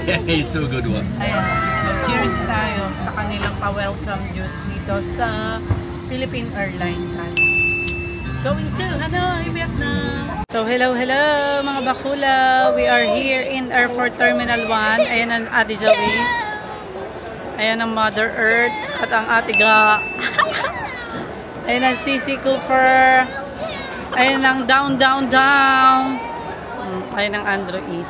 It's too good one. Ayan. Cheers tayo sa kanilang pa-welcome juice dito sa Philippine Airlines. Going to Hanoi, Vietnam. So, hello mga bakula. We are here in Airport Terminal 1. Ayan ang Ate Zoe. Ayan ang Mother Earth. At ang Ate Ga. Ayan ang CC Cooper. Ayan ang Down. Ayan ang Android.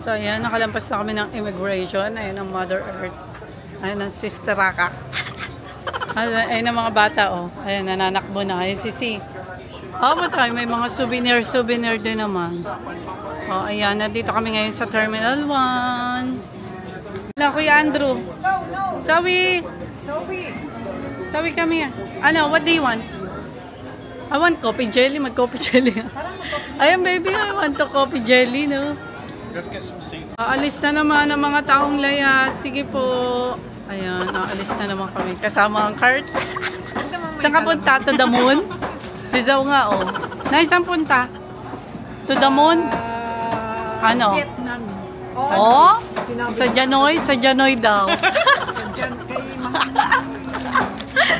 So ayan, nakalampas na kami ng immigration. Ayan ang Mother Earth. Ayan ang Sister Raka. Ayan ang mga bata, oh. Ayan, nananakbo na. Ayan si C. Tayo, may mga souvenir din naman. Oh, ayan, nandito kami ngayon sa Terminal 1. Wala, Kuya Andrew. Sawi, come here. Ano, what do you want? I want coffee jelly. Mag-coffee jelly. Ayan, baby, I want to coffee jelly, no? Aalis na naman ang mga taong layas. Sige po. Ayan, aalis na naman kami. Kasama ang cart. Saan ka punta? To the moon? Si Zao nga, oh. Saan punta? To the moon? Ano? Vietnam. Oh? Sa Janoy? Sa Janoy daw.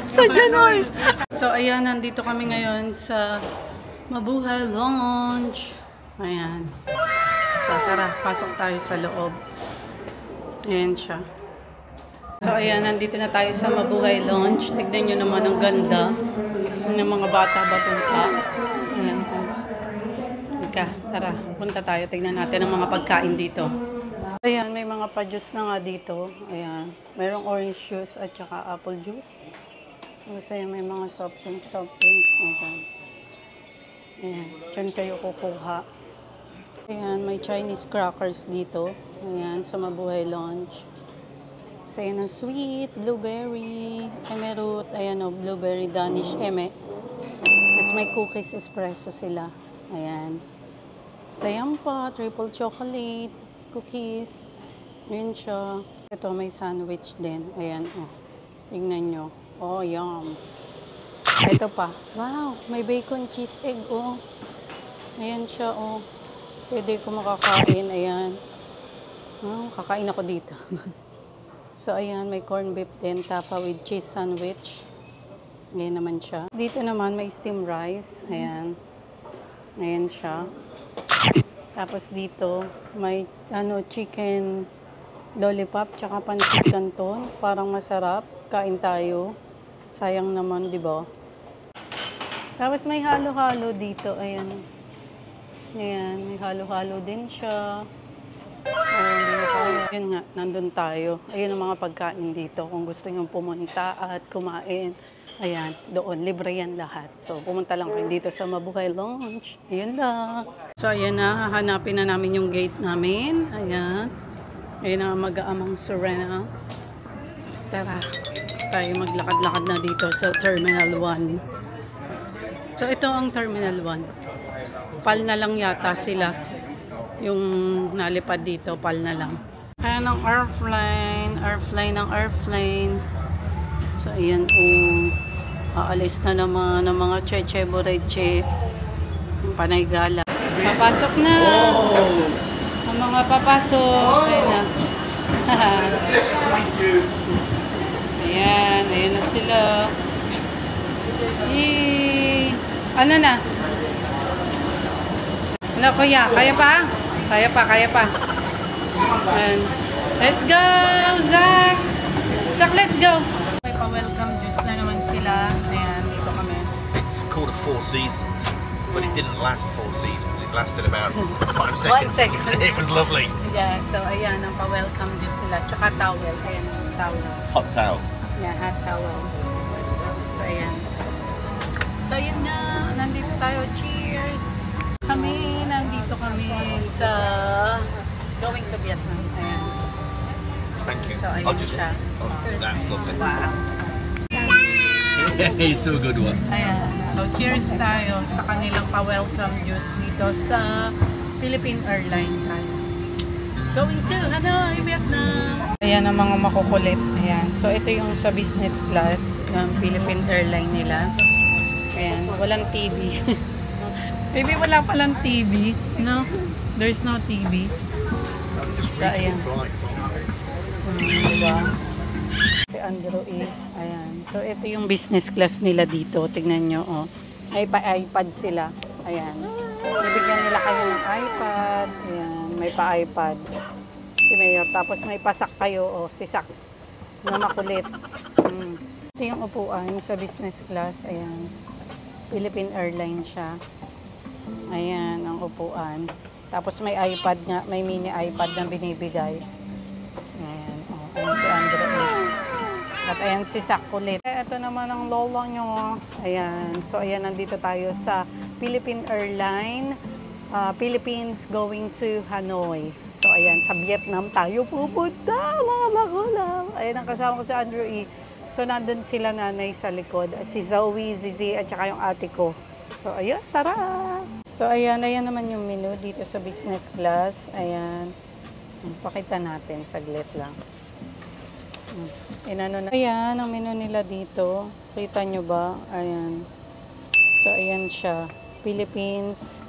Sa Janoy. So, ayan, nandito kami ngayon sa Mabuhay Lounge. Ayan. So, tara, pasok tayo sa loob. Ayan siya. So, ayan, nandito na tayo sa Mabuhay Lounge. Tignan nyo naman ang ganda ng mga bata-batuta. Ayan. Tara, punta tayo. Tignan natin ang mga pagkain dito. Ayan, may mga pa-juice na nga dito. Ayan. Mayroong orange juice at saka apple juice. Kasi may mga soft drinks na dyan. Ayan, dyan kayo kukuha. Ayan, may Chinese crackers dito. Ayan, sa Mabuhay Lounge. Kasi ayan ang sweet, blueberry, emerald, ayan o, blueberry Danish eme. Tapos may cookies espresso sila. Ayan. Sayang pa, triple chocolate, cookies. Ayan siya. Ito, may sandwich din. Ayan o. Tingnan nyo. Oh, yum. Ito pa. Wow, may bacon cheese egg o. Ayan siya o. Pwede ko makakain. Ayan. Oh, kakain ako dito. So, ayan. May corned beef din. Tapa with cheese sandwich. Ayan naman siya. Dito naman, may steamed rice. Ayan. Ayan siya. Tapos dito, may chicken lollipop tsaka pancit canton. Parang masarap. Kain tayo. Sayang naman, di ba? Tapos may halo-halo dito. Ayan. Ayan, may halo-halo din siya. Ayan nga, nandun tayo. Ayan ang mga pagkain dito. Kung gusto nyo pumunta at kumain, ayan, doon. Libre yan lahat. So, pumunta lang kayo dito sa Mabuhay Lounge. Ayan lang. So, ayan na. Hahanapin na namin yung gate namin. Ayan. Ayan na mag-aamang Serena. Tara. Tayo maglakad-lakad na dito sa Terminal 1. So, ito ang Terminal 1. PAL na lang yata sila. Yung nalipad dito, PAL na lang. Ayan ang airplane. Airplane. So, ayan o. Aalis na naman ng mga cheche boreche. Panay gala. Papasok na. Ang mga papasok. Ayan na. Ayan na sila. Ano na? Ano, kuya? Kaya pa? Kaya pa. Ayan. Let's go, Zach! Zach, let's go! May pa-welcome juice na naman sila. Ayan, dito kami. It's called a Four Seasons, but it didn't last 4 seasons. It lasted about 5 seconds. 1 second. It was lovely. Yeah, so ayan, ang pa-welcome juice nila. nila. Tsaka towel. Ayan, towel. Hot towel. Yeah, hot towel. So, ayan. So, yun nga. Nandito tayo. Cheers! Nandito kami sa going to Vietnam. Ayan. Thank you. So, ayan I'll just. siya. Oh, that's lovely. Wow. He's still a good one. Ayan. So, cheers tayo sa kanilang pa-welcome juice dito sa Philippine Airlines tayo. Going to Hanoi, Vietnam! Ayan ang mga makukulit. Ayan. So, ito yung sa business class ng Philippine Airlines nila. Ayan. Walang TV. Maybe wala palang TV. No? There's no TV. So, ayan. Diba? Si Andrew E. Ayan. So, ito yung business class nila dito. Tignan nyo, oh. Ay, pa-iPad sila. Ayan. Bibigyan nila kayo ng iPad. Ayan. May pa-iPad. Si Mayor. Tapos may pasak kayo, oh. Si Sak. Na makulit. Ito yung upuan sa business class. Ayan. Philippine Airlines siya. Ayan, ang upuan. Tapos may iPad nga. May mini iPad na binibigay. Ayan. Oh. Ayan si Andrew E. At ayan si Sak ulit. Ito naman ang lolo nyo. Ayan. So, ayan, nandito tayo sa Philippine Airlines. Philippines going to Hanoi. So, ayan, sa Vietnam tayo pupunta, mga magulang. Ayan, ang kasama ko si Andrew E. So, nandun sila nanay sa likod. At si Zoe, Zizi, at saka yung ate ko. So, ayan, tara! So, ayan naman yung menu dito sa business class. Ayan. Pakita natin, saglit lang. Inano na. Ayan, ang menu nila dito. Kita nyo ba? Ayan. So, ayan siya. Philippines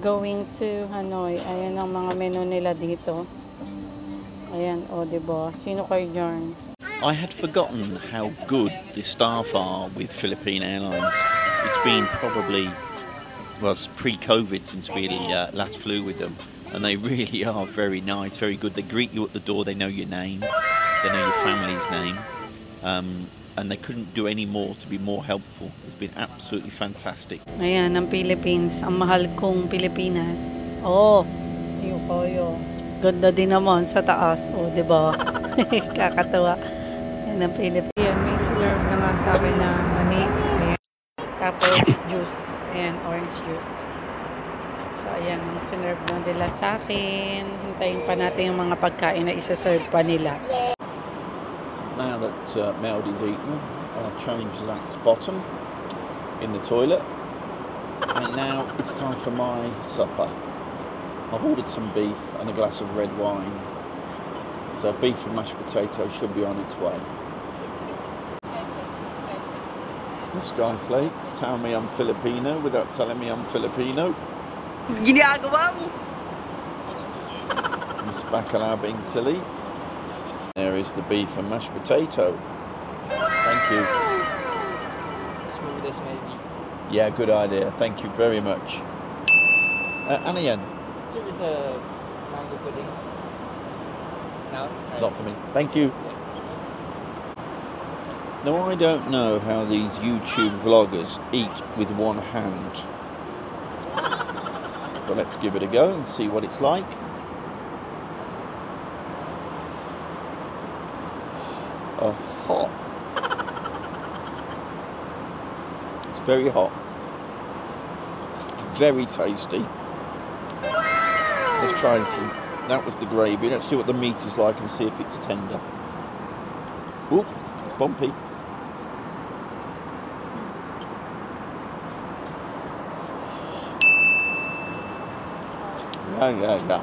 going to Hanoi. Ayan ang mga menu nila dito. Ayan, o, diba? Sino kayo dyan? I had forgotten how good the staff are with Philippine Airlines. It's been probably, well, pre-COVID since we last flew with them. And they really are very nice, very good. They greet you at the door, they know your name, they know your family's name. And they couldn't do any more to be more helpful. It's been absolutely fantastic. Ayan, ang Philippines. Ang mahal kong Pilipinas. Oh, yung ganda din naman sa taas. Oh, diba? Kakatawa. Ayan ang Philippines. Ayan, may sinerve na nga sa akin na mani. Ayan. Tapos, juice. Ayan, orange juice. So, ayan, ang sinerve na nila sa akin. Hintayin pa natin yung mga pagkain na isa-serve pa nila. Now that Meldy's eaten, I'll change Zach's bottom in the toilet. And now it's time for my supper. I've ordered some beef and a glass of red wine. So beef and mashed potatoes should be on its way. The Skyflakes tell me I'm Filipino without telling me I'm Filipino. Ginagawa mo! Miss Bacalao being silly. There is the beef and mashed potato. Thank you. Smooth as maybe. Yeah, good idea. Thank you very much. Anayan? Sir, it's a mango pudding. No? Not for me. Thank you. Now, I don't know how these YouTube vloggers eat with one hand. But let's give it a go and see what it's like. Hot. It's very hot. Very tasty. Let's try and see. That was the gravy. Let's see what the meat is like and see if it's tender. Oop, bumpy. Yeah.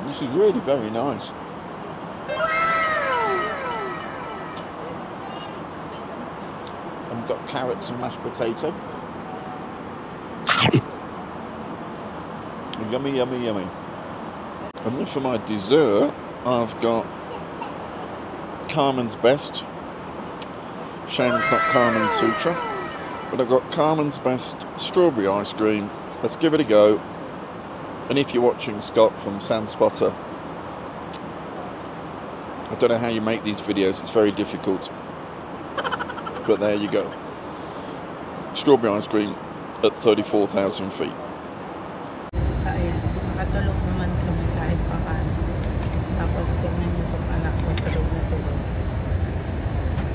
This is really very nice. And we've got carrots and mashed potato. Yummy, yummy, yummy. And then for my dessert, I've got Carmen's Best. Shame it's not Carmen Sutra. But I've got Carmen's Best strawberry ice cream. Let's give it a go. And if you're watching Scott from Sandspotter, I don't know how you make these videos, it's very difficult. But there you go. Strawberry ice cream at 34,000 feet. nakatulog naman kami kahit paano. Tapos tingnan niyo itong anak ko, tulog na tulog.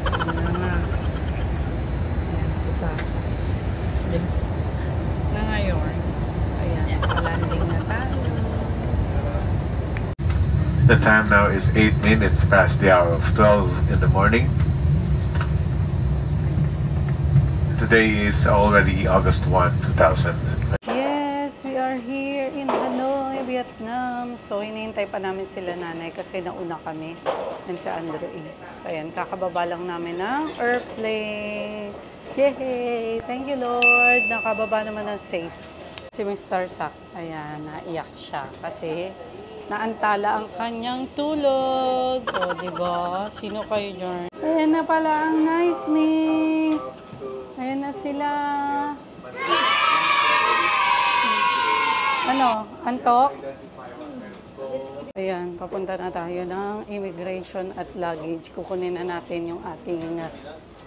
Ayan na. Ayan, sisa. Na ngayon, ayan, landing na tayo. The time now is 8 minutes past the hour of 12 in the morning. Today is already August 1, 2020. Yes, we are here in Hanoi, Vietnam. So, hinihintay pa namin sila nanay kasi nauna kami. And si Andrew E. So, ayan, kakababa lang namin ng airplane. Yay! Thank you, Lord. Nakababa naman ng safe. Si Mr. Sak, ayan, naiyak siya kasi naantala ang kanyang tulog. O, diba? Sino kayo dyan? Ayan na pala ang nice me. Ayan na sila. Ano? Antok? Ayan, papunta na tayo ng immigration at luggage. Kukunin na natin yung ating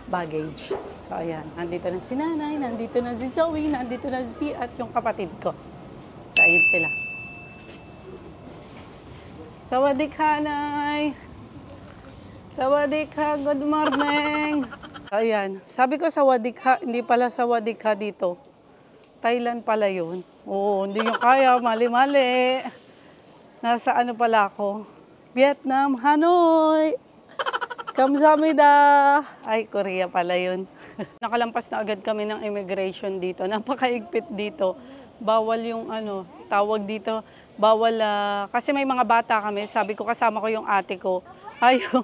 baggage. So, ayan. Nandito na si nanay, nandito na si Zoe, nandito na si at yung kapatid ko. So, ayan sila. Sawadee ka, Nay! Sawadee ka, good morning! Ayan, sabi ko sawadee ka, hindi pala sawadee ka dito. Thailand pala yun. Oo, hindi nyo kaya, mali-mali. Nasa ano pala ako? Vietnam, Hanoi! Kamsahamnida! Ay, Korea pala yun. Nakalampas na agad kami ng immigration dito. Napakaigpit dito. Bawal yung ano, tawag dito. Bawal, kasi may mga bata kami. Sabi ko, kasama ko yung ate ko. Ayaw.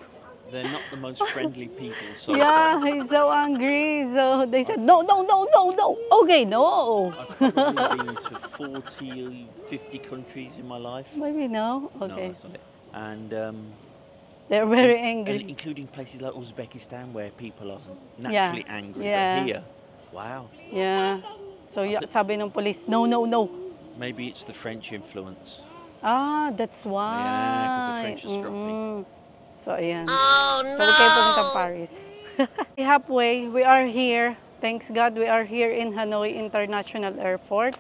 They're not the most friendly people. So Yeah, he's so angry. So they said, no, no, no, no, no. Okay, no. I've probably been to 40, 50 countries in my life. Maybe no. No, Okay. that's not it. And They're very and angry. including places like Uzbekistan where people are Yeah. naturally angry. Yeah. But here, wow. Yeah. So sabi ng police, no, no, no. Maybe it's the French influence. Ah, that's why. Yeah, 'cause the French are dropping. So, ayan. Oh, no! So, huwag kayo pumunta Paris. Halfway, we are here. Thanks God, we are here in Hanoi International Airport.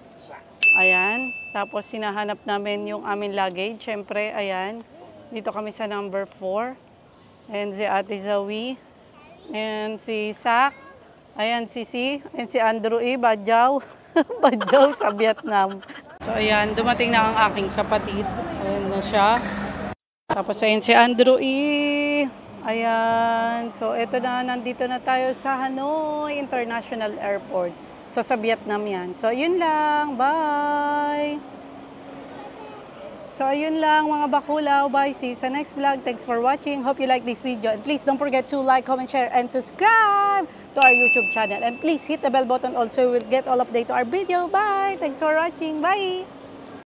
Ayan. Tapos, sinahanap namin yung aming luggage. Siyempre, ayan. Dito kami sa number 4. And si Ate Zoe. And si Sak. Ayan, si and si Andrew E. Badjaw. Badjaw sa Vietnam. So, ayan. Dumating na ang aking kapatid. Ayan na siya. Tapos ayun si Andrew E. Ayan. So eto na, nandito na tayo sa Hanoi International Airport. So sa Vietnam yan. So yun lang. Bye! So ayun lang mga bakulaw. Bye! See you sa next vlog. Thanks for watching. Hope you like this video. And please don't forget to like, comment, share, and subscribe to our YouTube channel. And please hit the bell button also. You will get all updates to our video. Bye! Thanks for watching. Bye!